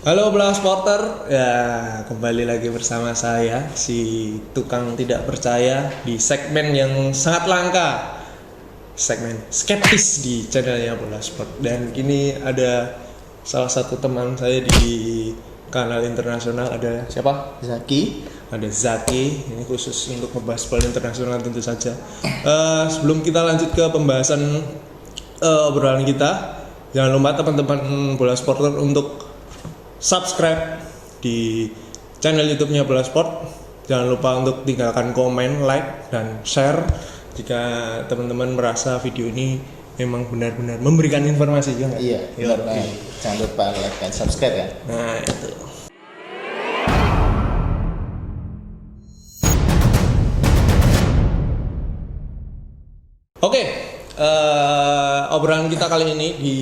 Halo Bola Supporter, ya kembali lagi bersama saya si tukang tidak percaya di segmen yang sangat langka, segmen skeptis di channelnya Bola Sport. Dan kini ada salah satu teman saya di kanal internasional, ada siapa? Zaki. Ada Zaki, ini khusus untuk membahas bola internasional tentu saja. Sebelum kita lanjut ke pembahasan obrolan kita, jangan lupa teman-teman Bola Supporter untuk subscribe di channel YouTube-nya Bola Sport. Jangan lupa untuk tinggalkan komen, like, dan share jika teman-teman merasa video ini memang benar-benar memberikan informasi juga. Iya, benar banget. Jangan lupa like dan subscribe ya. Nah, itu. Oke, obrolan kita kali ini di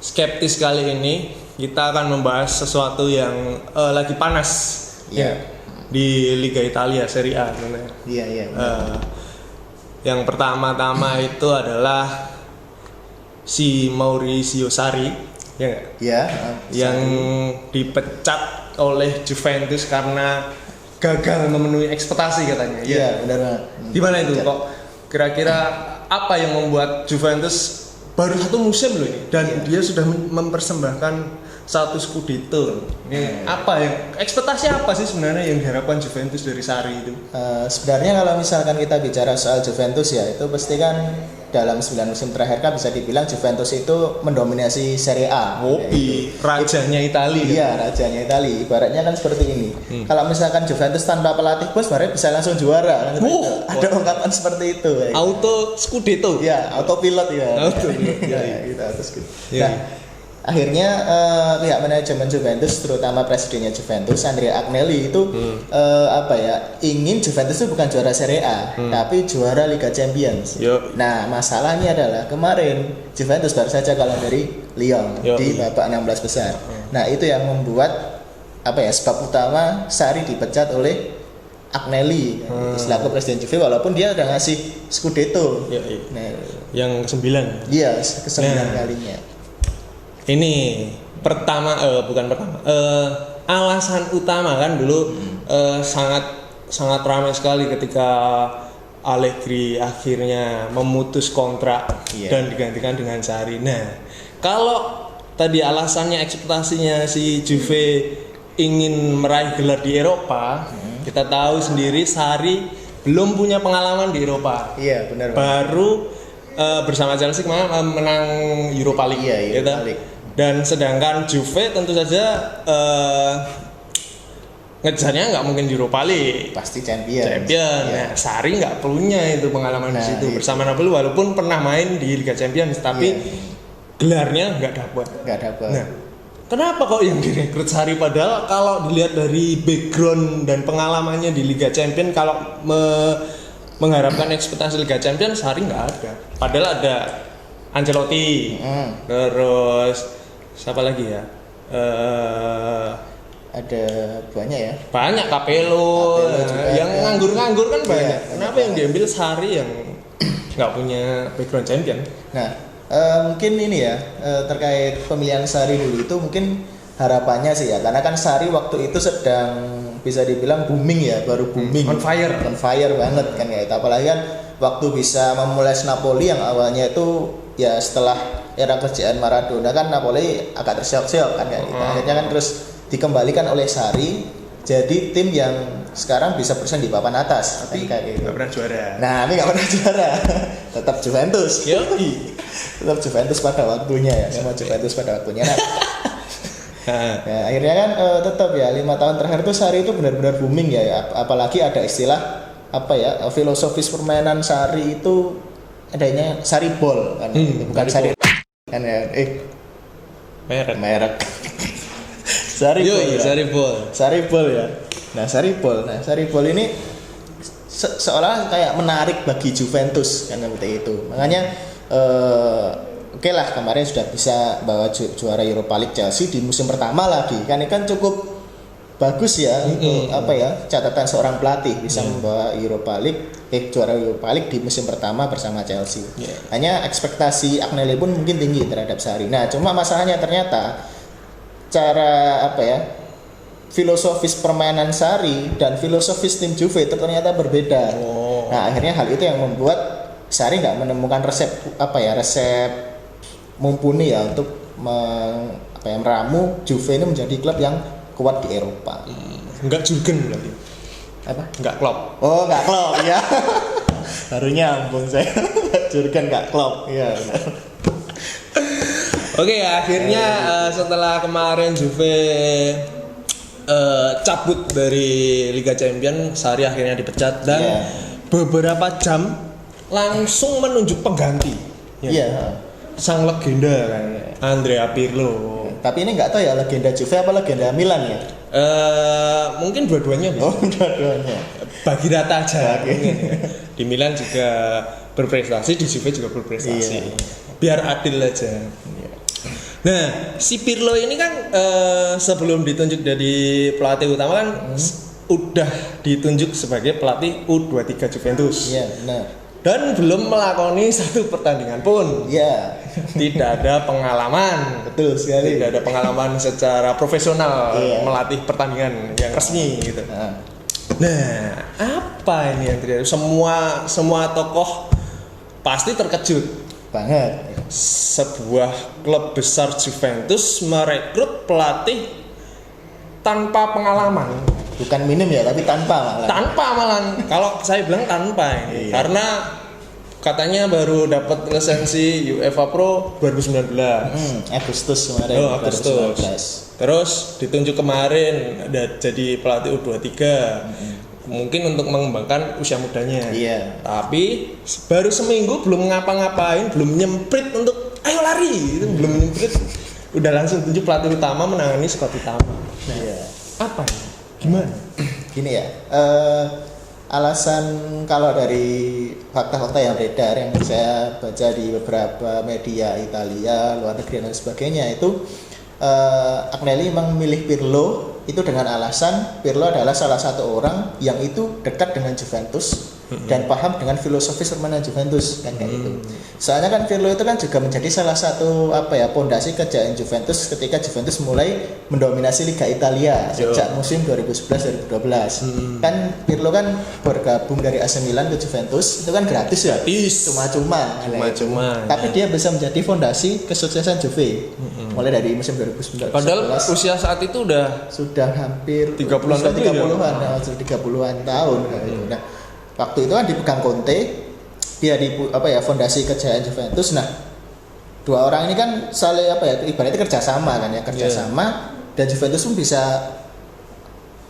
skeptis kali ini kita akan membahas sesuatu yang lagi panas di Liga Italia Serie A. Iya. Yang pertama-tama itu adalah si Maurizio Sarri, ya nggak? Iya. Yang dipecat oleh Juventus karena gagal memenuhi ekspektasi katanya. Iya, benar banget. Gimana itu kok? Kira-kira apa yang membuat Juventus baru satu musim loh ini dan dia sudah mempersembahkan satu Scudetto. Ini apa yang ekspektasi apa sih sebenarnya yang diharapkan Juventus dari Sarri itu? Sebenarnya kalau misalkan kita bicara soal Juventus ya, itu pasti kan dalam 9 musim terakhir kan bisa dibilang Juventus itu mendominasi Serie A. Rajanya Italia. Iya, rajanya Italia. Ibaratnya kan seperti ini. Kalau misalkan Juventus tanpa pelatih bos, sebenarnya bisa langsung juara. Ada ungkapan seperti itu. Auto Scudetto. Ya, autopilot ya. Autopilot. Gitu, Nah, akhirnya pihak manajemen Juventus, terutama presidennya Juventus Andrea Agnelli itu ingin Juventus itu bukan juara Serie A, tapi juara Liga Champions. Nah, masalahnya adalah kemarin Juventus baru saja kalah dari Lyon di babak 16 besar. Nah, itu yang membuat sebab utama Sarri dipecat oleh Agnelli selaku presiden Juve, walaupun dia udah ngasih Scudetto. Nah, yang ke-9. Iya, ke-9 kalinya. Ini alasan utama kan dulu sangat ramai sekali ketika Allegri akhirnya memutus kontrak dan digantikan dengan Sarri. Nah, kalau tadi alasannya ekspektasinya si Juve ingin meraih gelar di Eropa, kita tahu sendiri Sarri belum punya pengalaman di Eropa. Iya, benar. Baru bersama Chelsea kemarin menang Europa League, Europa League. Dan sedangkan Juve tentu saja ngejarnya nggak mungkin di Europa League, pasti champion. Nah, Sarri nggak punya itu pengalaman di situ bersama Napoli, walaupun pernah main di Liga Champions, tapi gelarnya nggak dapat. Nah, kenapa kok yang direkrut Sarri, padahal kalau dilihat dari background dan pengalamannya di Liga Champions, kalau mengharapkan ekspektasi Liga Champions, Sarri nggak ada. Padahal ada Ancelotti, terus siapa lagi ya? Ada banyak ya. Banyak Capello juga, yang nganggur-nganggur kan banyak. Kenapa yang diambil Sarri yang nggak punya background champion? Nah, mungkin ini ya terkait pemilihan Sarri dulu itu mungkin harapannya sih ya, karena kan Sarri waktu itu sedang bisa dibilang booming ya, baru booming, on fire banget kan ya. Apalagi kan waktu bisa memulai Napoli yang awalnya itu ya setelah era kerjaan Maradona kan Napoli agak terseok-seok kan kayak gitu. Akhirnya kan terus dikembalikan oleh Sarri jadi tim yang sekarang bisa bersaing di papan atas, tapi kayak gitu. Nggak pernah juara. Nah, tapi nggak pernah juara. Tetap Juventus. Tetap Juventus pada waktunya ya, semua Juventus pada waktunya. Nah, akhirnya kan tetap ya 5 tahun terakhir tuh Sarri itu benar-benar booming ya. Apalagi ada istilah filosofis permainan Sarri itu adanya Sarri Ball kan, bukan Sarri kan ya. Merek. Sarri Ball ya. Nah, Sarri Ball ini seolah kayak menarik bagi Juventus kan seperti itu. Makanya oke lah, kemarin sudah bisa bawa juara Europa League Chelsea di musim pertama lagi. Kan ini kan cukup bagus ya untuk catatan seorang pelatih bisa membawa juara Europa League di musim pertama bersama Chelsea. Hanya ekspektasi Agnelli pun mungkin tinggi terhadap Sarri. Nah, cuma masalahnya ternyata cara filosofis permainan Sarri dan filosofis tim Juve itu ternyata berbeda. Nah, akhirnya hal itu yang membuat Sarri nggak menemukan resep mumpuni ya untuk meramu Juve ini menjadi klub yang kuat di Eropa. Enggak Jurgen berarti. Apa? Enggak Klopp. Oh, enggak Klopp ya. Baru nyambung saya. Jurgen enggak Klopp. Iya. Oke, akhirnya setelah kemarin Juve cabut dari Liga Champions, Sarri akhirnya dipecat dan beberapa jam langsung menunjuk pengganti. Iya. Sang legenda kan, Andrea Pirlo. Tapi ini nggak tahu ya legenda Juve apa legenda Milan ya? Mungkin dua-duanya bisa. Dua-duanya. Bagi rata aja. Di Milan juga berprestasi, di Juve juga berprestasi. Iya. Biar adil aja. Iya. Nah, si Pirlo ini kan sebelum ditunjuk jadi pelatih utama kan udah ditunjuk sebagai pelatih U23 Juventus. Iya, benar. Dan belum melakoni satu pertandingan pun. Iya. Tidak ada pengalaman. Betul sekali. Tidak ada pengalaman secara profesional melatih pertandingan yang resmi gitu. Nah, apa ini yang terjadi? Semua tokoh pasti terkejut banget. Sebuah klub besar Juventus merekrut pelatih tanpa pengalaman. Bukan minim ya, tapi tanpa malah. Kalau saya bilang tanpa ini, karena katanya baru dapat lisensi UEFA Pro 2019. Agustus kemarin. Agustus. Terus ditunjuk kemarin jadi pelatih U23. Mungkin untuk mengembangkan usia mudanya. Iya. Tapi baru seminggu belum ngapa-ngapain, belum nyemprit untuk ayo lari, itu belum nyemprit. Udah langsung tunjuk pelatih utama menangani skuad utama. Nah, apa ini? Gimana? Gini ya. Alasan kalau dari fakta-fakta yang beredar yang saya baca di beberapa media Italia, luar negeri dan sebagainya itu Agnelli memang memilih Pirlo itu dengan alasan Pirlo adalah salah satu orang yang itu dekat dengan Juventus dan paham dengan filosofis permainan Juventus kan kayak gitu. Soalnya kan Pirlo itu kan juga menjadi salah satu pondasi kejayaan Juventus ketika Juventus mulai mendominasi Liga Italia sejak musim 2011-2012. Kan Pirlo kan bergabung dari AC Milan ke Juventus itu kan gratis ya. Cuma-cuma. Tapi dia bisa menjadi fondasi kesuksesan Juve. Mulai dari musim 2019. Padahal usia saat itu sudah hampir 30-an tahun gitu. Nah, waktu itu kan dipegang Conte, dia di fondasi kejayaan Juventus. Nah, dua orang ini kan saling ibaratnya kerjasama kan ya, dan Juventus pun bisa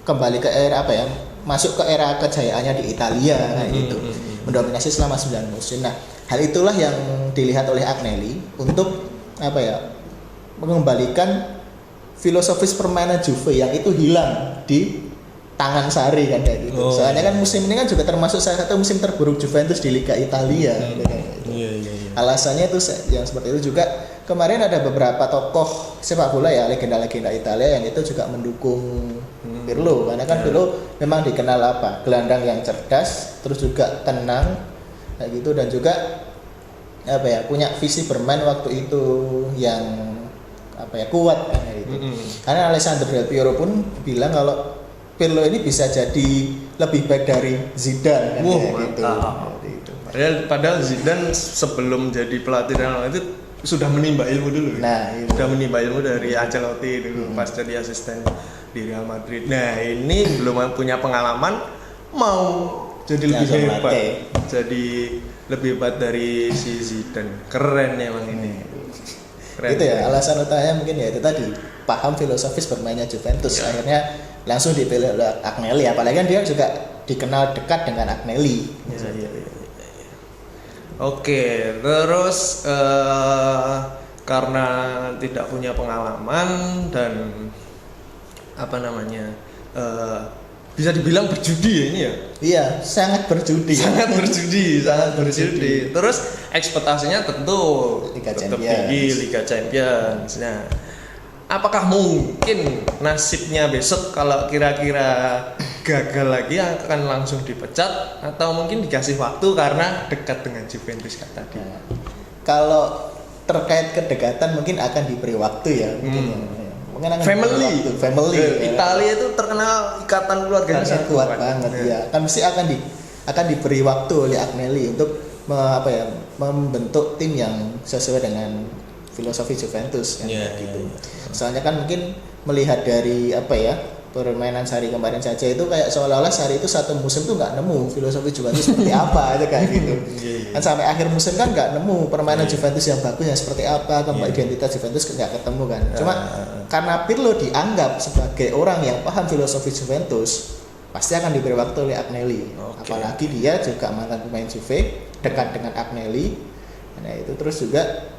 kembali ke era masuk ke era kejayaannya di Italia kayak gitu. Mendominasi selama 9 musim. Nah, hal itulah yang dilihat oleh Agnelli untuk mengembalikan filosofis permainan Juve yang itu hilang di tangan Sarri kan kayak gitu. Soalnya kan musim ini kan juga termasuk salah satu musim terburuk Juventus di Liga Italia gitu kan. Alasannya itu yang seperti itu juga. Kemarin ada beberapa tokoh sepak bola ya, legenda-legenda Italia yang itu juga mendukung Pirlo karena kan Pirlo memang dikenal gelandang yang cerdas, terus juga tenang kayak gitu, dan juga punya visi bermain waktu itu yang kuat kan gitu. Karena Alessandro Del Piero pun bilang kalau Pirlo ini bisa jadi lebih baik dari Zidane kan gitu. Padahal Zidane sebelum jadi pelatih Real Madrid sudah menimba ilmu dulu. Sudah menimba ilmu dari Ancelotti dulu pas jadi asisten di Real Madrid. Nah, ini belum punya pengalaman mau jadi lebih hebat. Jadi lebih hebat dari si Zidane. Keren emang ini. Keren. Itu ya alasan utamanya mungkin ya itu tadi, paham filosofis bermainnya Juventus. Akhirnya langsung dipilih oleh Agnelli, apalagi kan dia juga dikenal dekat dengan Agnelli. Oke, terus karena tidak punya pengalaman dan bisa dibilang berjudi ya ini ya? Iya, sangat berjudi. Sangat berjudi. Terus ekspektasinya tentu tetap tinggi Liga Champions. Nah, apakah mungkin nasibnya besok kalau kira-kira gagal lagi akan langsung dipecat atau mungkin dikasih waktu karena dekat dengan Juventus tadi? Kalau terkait kedekatan mungkin akan diberi waktu ya. akan family. Italia itu terkenal ikatan keluarganya sangat kuat banget ya. Kan mesti akan diberi waktu oleh Agnelli untuk membentuk tim yang sesuai dengan filosofi Juventus gitu. Soalnya kan mungkin melihat dari permainan Sarri kemarin saja itu kayak seolah-olah Sarri itu satu musim tuh nggak nemu filosofi Juventus seperti apa aja kayak gitu. Kan sampai akhir musim kan nggak nemu permainan Juventus yang bagus yang seperti apa, identitas Juventus nggak ketemu kan. Cuma karena Pirlo dianggap sebagai orang yang paham filosofi Juventus, pasti akan diberi waktu oleh Agnelli. Apalagi dia juga mantan pemain Juve, dekat dengan Agnelli. Nah itu terus juga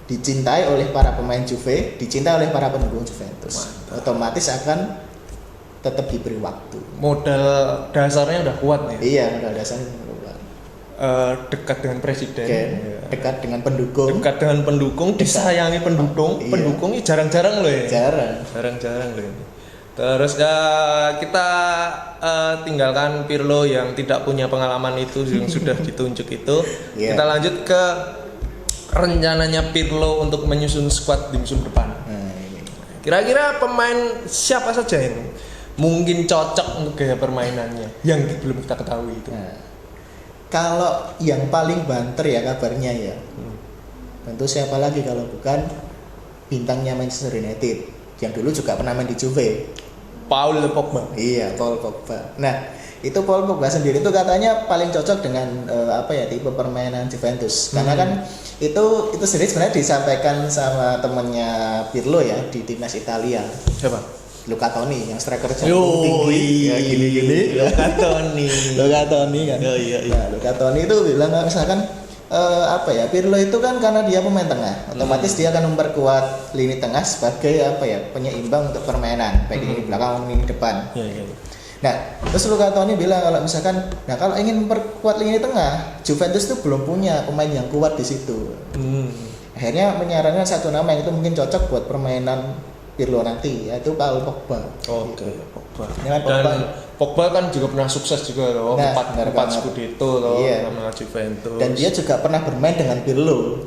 dicintai oleh para pemain Juve, dicintai oleh para pendukung Juventus. Otomatis akan tetap diberi waktu. Modal dasarnya udah kuat ya. Iya, modal dasarnya kuat. Dekat dengan presiden, dekat dengan pendukung, disayangi pendukung. Pendukung ini jarang-jarang loh ya. Jarang-jarang loh ini. Terus kita tinggalkan Pirlo yang tidak punya pengalaman itu yang sudah ditunjuk itu. Kita lanjut ke rencananya Pirlo untuk menyusun skuad di musim depan. Kira-kira pemain siapa saja yang mungkin cocok untuk gaya permainannya yang belum kita ketahui itu? Kalau yang paling banter ya kabarnya ya, tentu siapa lagi kalau bukan bintangnya Manchester United yang dulu juga pernah main di Juve, Paul Pogba. Iya, Paul Pogba. Nah, itu Paul Pogba sendiri itu katanya paling cocok dengan tipe permainan Juventus. Karena kan itu sendiri sebenarnya disampaikan sama temennya Pirlo ya di timnas Italia. Siapa? Luca Toni yang striker jantung tinggi ya gini-gini. Luca Toni kan. Iya. Nah, Luca Toni itu bilang misalkan Pirlo itu kan karena dia pemain tengah, otomatis dia akan memperkuat lini tengah sebagai penyeimbang untuk permainan baik lini belakang maupun lini depan. Iya. Nah, terus Luca Toni bilang kalau ingin memperkuat lini tengah, Juventus itu belum punya pemain yang kuat di situ. Akhirnya menyarankan satu nama yang itu mungkin cocok buat permainan Pirlo nanti, yaitu Paul Pogba. Pogba. Dan Pogba kan juga pernah sukses juga loh, 4 Scudetto loh sama Juventus. Dan dia juga pernah bermain dengan Pirlo.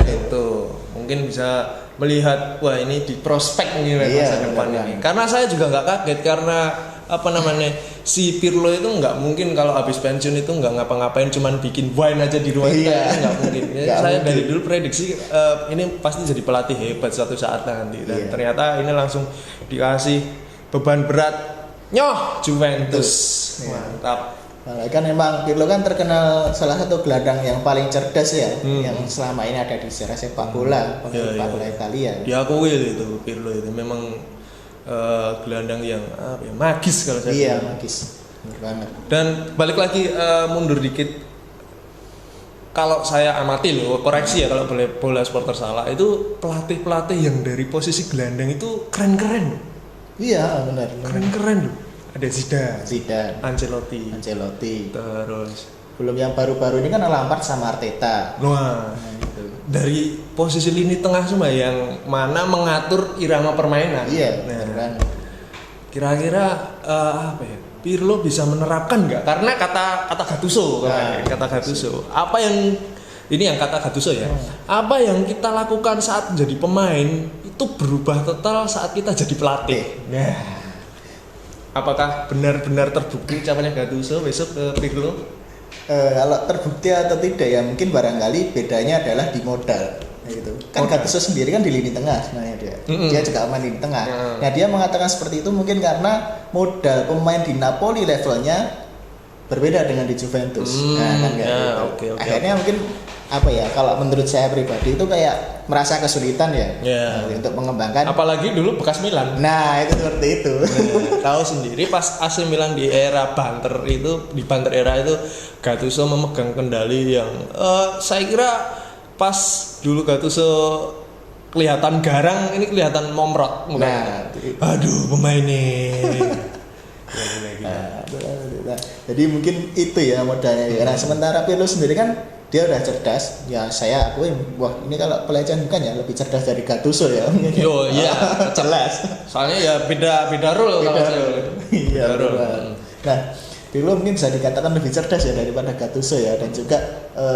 Itu mungkin bisa melihat ini di prospek nih masa depan ini. Karena saya juga nggak kaget karena si Pirlo itu nggak mungkin kalau habis pensiun itu nggak ngapa-ngapain, cuman bikin wine aja di rumah. Nggak mungkin. Saya dari dulu prediksi ini pasti jadi pelatih hebat suatu saat nanti, dan ternyata ini langsung dikasih beban berat, Juventus. Mantap. Nah, kan memang Pirlo kan terkenal salah satu gelandang yang paling cerdas ya, yang selama ini ada di sejarah sepak bola, sepak bola Italia. Diakui itu Pirlo itu memang gelandang yang magis kalau saya bilang. Magis. Benar banget. Dan balik lagi mundur dikit. Kalau saya amati loh, koreksi ya kalau bola supporter salah, itu pelatih-pelatih yang dari posisi gelandang itu keren-keren. Iya, benar. Keren-keren loh. Ada Zidane, Ancelotti. Terus belum yang baru-baru ini kan Lampard sama Arteta. Dari posisi lini tengah semua yang mana mengatur irama permainan. Iya, benar. Kira-kira Pirlo bisa menerapkan nggak? Karena kata Gattuso, apa yang ini yang kata Gattuso ya? Apa yang kita lakukan saat menjadi pemain itu berubah total saat kita jadi pelatih. Apakah benar-benar terbukti ucapannya Gattuso besok ke Pirlo? Kalau terbukti atau tidak ya mungkin barangkali bedanya adalah di modal gitu. Kan Gattuso sendiri kan di lini tengah sebenarnya dia juga main di lini tengah. Nah, dia mengatakan seperti itu mungkin karena modal pemain di Napoli levelnya berbeda dengan di Juventus. Akhirnya mungkin kalau menurut saya pribadi itu kayak merasa kesulitan untuk mengembangkan. Apalagi dulu bekas Milan. Nah, itu seperti itu. Tahu sendiri pas AC Milan di era Banter itu, di Banter era itu Gattuso memegang kendali yang saya kira pas dulu Gattuso kelihatan garang, ini kelihatan momrot. Aduh, pemainnya. Jadi mungkin itu ya modalnya. Nah, sementara Pirlo sendiri kan dia udah cerdas, ya saya akuin. Wah, ini kalau pelecehan bukan ya lebih cerdas dari Gattuso ya. Jelas. Soalnya ya beda role kalau saya. Iya, role. Nah, Pirlo mungkin bisa dikatakan lebih cerdas ya daripada Gattuso ya, dan juga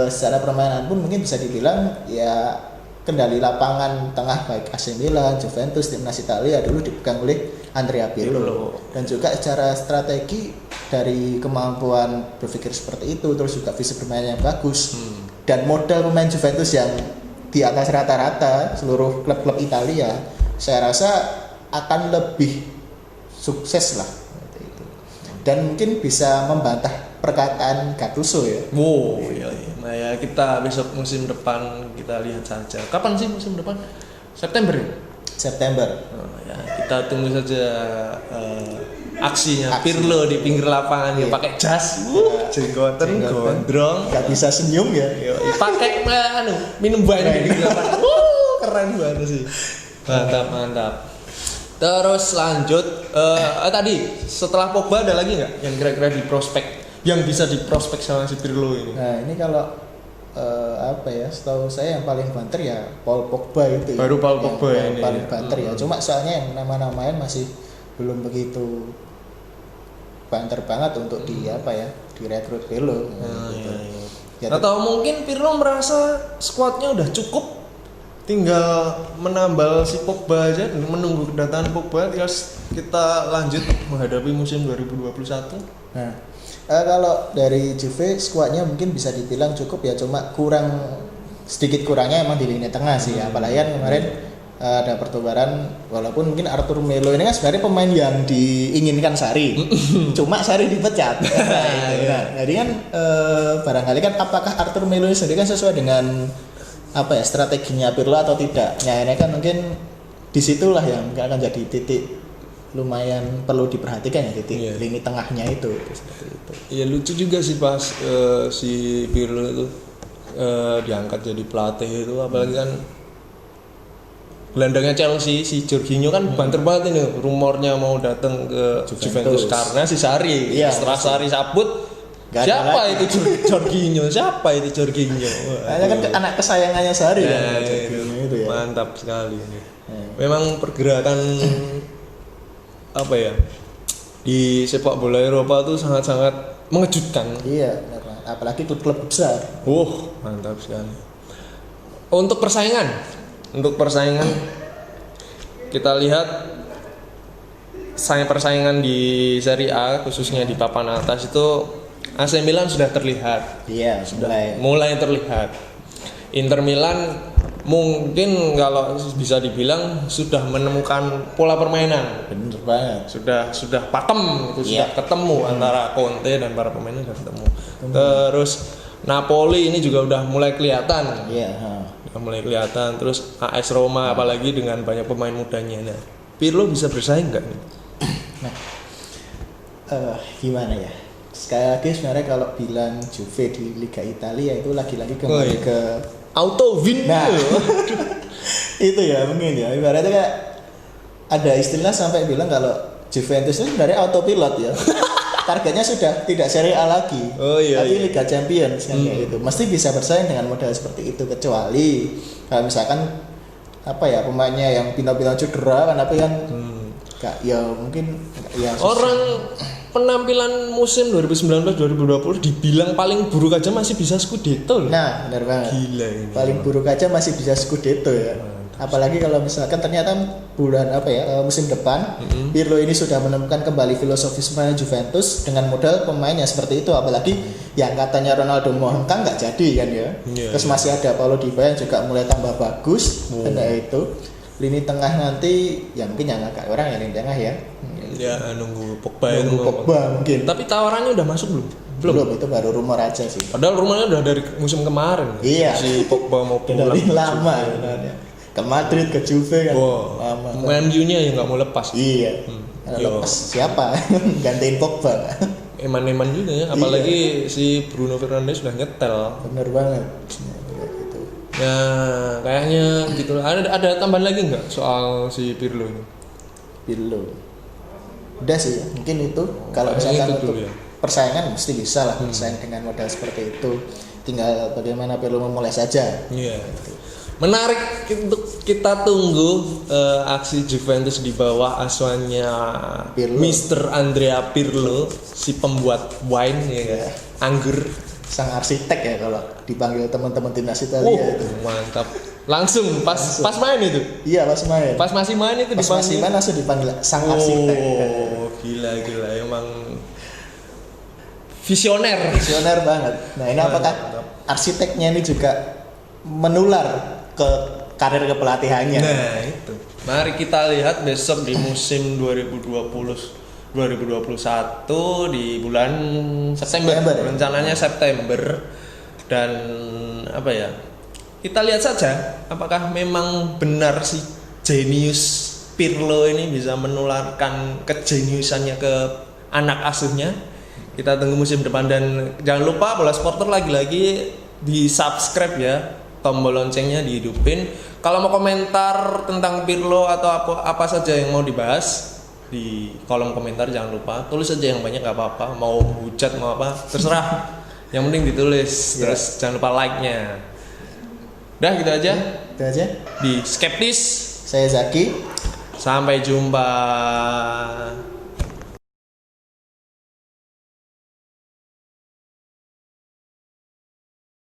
secara permainan pun mungkin bisa dibilang ya kendali lapangan tengah baik AC Milan, Juventus, timnas Italia dulu dipegang oleh Andrea Pirlo. Dan juga secara strategi dari kemampuan berpikir seperti itu, terus juga fisik bermain yang bagus dan modal pemain Juventus yang di atas rata-rata seluruh klub-klub Italia, saya rasa akan lebih sukses lah itu. Dan mungkin bisa membantah perkataan Gattuso ya. Wow, iya. Nah ya kita besok musim depan kita lihat saja. Kapan sih musim depan? September ya? September. Oh, ya kita tunggu saja aksinya Pirlo di pinggir lapangan ya pakai jas, jenggotan, gondrong, nggak bisa senyum ya. Pakai minum banyak di pinggir lapangan. Keren banget sih. Mantap. Terus lanjut tadi setelah Pogba ada lagi nggak yang kira-kira di prospek? Yang bisa diprospek sama si Pirlo ini. Nah ini kalau setahu saya yang paling banter ya Paul Pogba itu. Baru Paul Pogba yang paling banter ya. Cuma soalnya yang nama-namanya masih belum begitu banter banget untuk direkrut Pirlo. Iya. Atau mungkin Pirlo merasa skuadnya udah cukup, tinggal menambal si Pogba aja, menunggu kedatangan Pogba, terus kita lanjut menghadapi musim 2021. Nah, kalau dari Juve skuadnya mungkin bisa dibilang cukup ya, cuma sedikit kurangnya emang di lini tengah sih. Apalagi kan kemarin ada pertukaran, walaupun mungkin Arthur Melo ini kan sebenarnya pemain yang diinginkan Sarri, cuma Sarri dipecat. Jadi kan barangkali kan apakah Arthur Melo ini sendiri kan sesuai dengan strateginya Pirlo atau tidak? Ya ini kan mungkin disitulah yang akan jadi titik lumayan perlu diperhatikan ya, titik lini tengahnya itu seperti itu. Iya lucu juga sih pas si Pirlo itu diangkat jadi pelatih itu, apalagi kan gelandangnya Chelsea si Jorginho kan banter banget ini rumornya mau datang ke Juventus karena si Sarri. Setelah Sarri cabut, siapa itu Jorginho? Ada kan anak kesayangannya Sarri kan Jorginho itu ya. Mantap sekali ini. Memang pergerakan di sepak bola Eropa tuh sangat-sangat mengejutkan. Iya, apalagi klub-klub besar. Mantap sekali. Untuk persaingan kita lihat persaingan di Serie A khususnya di papan atas itu AC Milan sudah terlihat. Iya, mulai terlihat. Inter Milan mungkin kalau bisa dibilang sudah menemukan pola permainan. Bener banget. Sudah pakem itu, sudah ketemu antara Conte dan para pemainnya sudah ketemu. Terus Napoli ini juga udah mulai kelihatan. Udah mulai kelihatan. Terus AS Roma apalagi dengan banyak pemain mudanya. Nah, Pirlo bisa bersaing nggak? Gimana ya? Sekali lagi sebenarnya kalau bilang Juve di Liga Italia itu lagi-lagi kembali ke auto win. Nah, itu ya mungkin ya. Ibaratnya kayak ada istilah sampai bilang kalau Juventus itu sebenarnya autopilot ya. Targetnya sudah tidak Serie A lagi, tapi Liga Champions kan kayak gitu. Mesti bisa bersaing dengan modal seperti itu, kecuali kalau misalkan pemainnya yang pintar-pintar cedera kan mungkin orang penampilan musim 2019-2020 dibilang paling buruk aja masih bisa Scudetto. Nah, benar banget. Gila ini. Paling buruk aja masih bisa Scudetto ya. Apalagi kalau misalkan ternyata musim depan Pirlo ini sudah menemukan kembali filosofi semuanya Juventus dengan modal pemainnya seperti itu, apalagi yang katanya Ronaldo mau hengkang nggak jadi kan ya. Terus masih ada Paulo Dybala yang juga mulai tambah bagus. Itu lini tengah nanti ya mungkin yang agak orang lini tengah ya. Ya nunggu Pogba mungkin. Tapi tawarannya udah masuk belum? Itu baru rumor aja sih. Padahal rumornya udah dari musim kemarin. Iya. Si Pogba mau pulang. Dari lama sebenarnya. Ke Madrid, ke Juve kan. Lama. MU-nya yang nggak mau lepas. Iya. Lepas siapa? Gantiin Pogba. Eman-eman juga ya, apalagi si Bruno Fernandes sudah nyetel. Bener banget. Ya kayaknya gitu. Ada tambahan lagi nggak soal si Pirlo ini? Udah sih, mungkin itu. Kalau misalkan untuk persaingan mesti bisa lah bersaing dengan modal seperti itu. Tinggal bagaimana Pirlo memulai saja. Iya. Menarik untuk kita tunggu aksi Juventus di bawah asuhannya Mr. Andrea Pirlo, si pembuat wine ya. Anggur. Sang arsitek ya kalau dipanggil teman-teman timnas Italia itu. Mantap. Langsung pas main itu. Iya, pas main. Pas masih main itu pas masih main langsung dipanggil sang arsitek. Oh, gila emang visioner banget. Nah, ini apakah arsiteknya ini juga menular ke karir kepelatihannya? Nah, itu. Mari kita lihat besok di musim 2021 di bulan September. Rencananya September. Dan apa ya? Kita lihat saja apakah memang benar si jenius Pirlo ini bisa menularkan kejeniusannya ke anak asuhnya. Kita tunggu musim depan dan jangan lupa Bola Supporter lagi-lagi di subscribe ya, tombol loncengnya dihidupin. Kalau mau komentar tentang Pirlo atau apa saja yang mau dibahas di kolom komentar jangan lupa tulis aja yang banyak, nggak apa-apa, mau hujat mau apa terserah, yang penting ditulis. Terus jangan lupa like-nya. Udah gitu aja. Itu aja. Di Skeptis. Saya Zaki. Sampai jumpa.